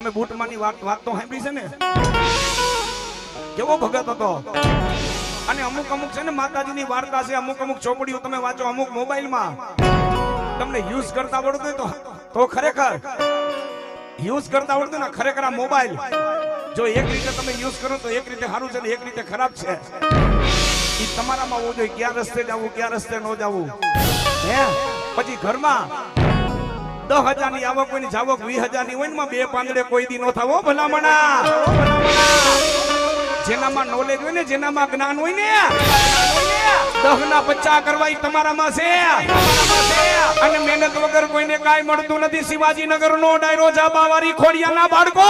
તમે બૂટમાની વાત તો સાંભળી છે ને, કેવો ભગત હતો. અને અમુક છે ને માતાજીની વાર્તા છે, અમુક ચોપડીઓ તમે વાંચો, અમુક મોબાઈલમાં તમને યુઝ કરતા આવડતું હોય તો ખરેખર યુઝ કરતા આવડતું ને ખરેખર આ મોબાઈલ જો એક રીતે તમે યુઝ કરો તો એક રીતે સારું છે ને એક રીતે ખરાબ છે. એ તમારામાં હોવું જોઈએ ક્યાં રસ્તે જવું ક્યાં રસ્તે ન જવું. હે પછી ઘરમાં 10,000 ની આવક હોય ને જાવક 20,000 ની હોય ને બે પાંદડે કોઈ દી નો થાવો ભલામણા. જેનામાં નોલેજ હોય ને જેનામાં જ્ઞાન હોય ને 10 ના 50 કરવા તમારામાં છે. અને મહેનત વગર કોઈને કાઈ મળતું નથી. શિવાજીનગર નો ડાયરો જાબાવારી ખોડિયાના બાળકો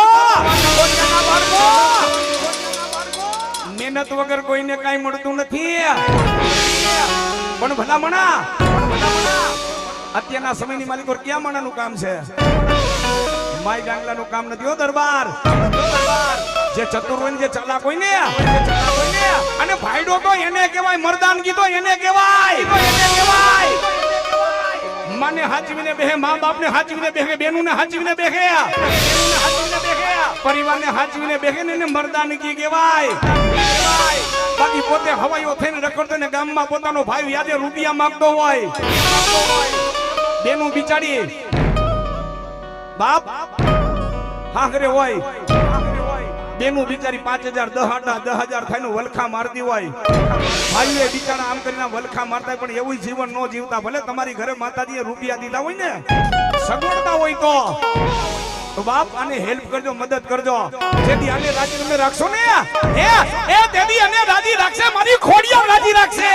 મહેનત વગર કોઈને કાઈ મળતું નથી. પણ ભલામણા અત્યારના સમયની માલિકો ક્યાં માણાનું કામ છે? માય ગાંગલાનું કામ નથી હો દરબાર. જે ચતુર હોય ને જે ચાલાક હોય ને અને ભાઈડો તો એને કહેવાય, મર્દાનગી તો એને કહેવાય. માને હાચવીને બેહે, મા બાપને હાચવીને બેહે, બેનુને હાચવીને બેહે, પરિવારને હાચવીને બેહે ને એને મર્દાનગી કહેવાય. બાકી પોતે હવાઈઓ થઈને રખડતો ને ગામમાં પોતાનો ભાઈ યાદે રૂપિયા માંગતો હોય, બેનું બિચારી બાપ હાંગરે હોય, બેનું બિચારી 5,000 10,000 થઈને વલખા મારતી હોય, ભાઈઓ બિચારા આમ કરીને વલખા મારતા હોય. પણ એવું જીવન ન જીવતા. ભલે તમારી ઘરે માતાજીએ રૂપિયા દીધા હોય ને, સગવડતા હોય તો બાપ આને હેલ્પ કરજો, મદદ કરજો. જેથી આને રાજી તમે રાખશો ને એ તેદી આને રાજી રાખશે. મારી ખોડિયા રાજી રાખશે.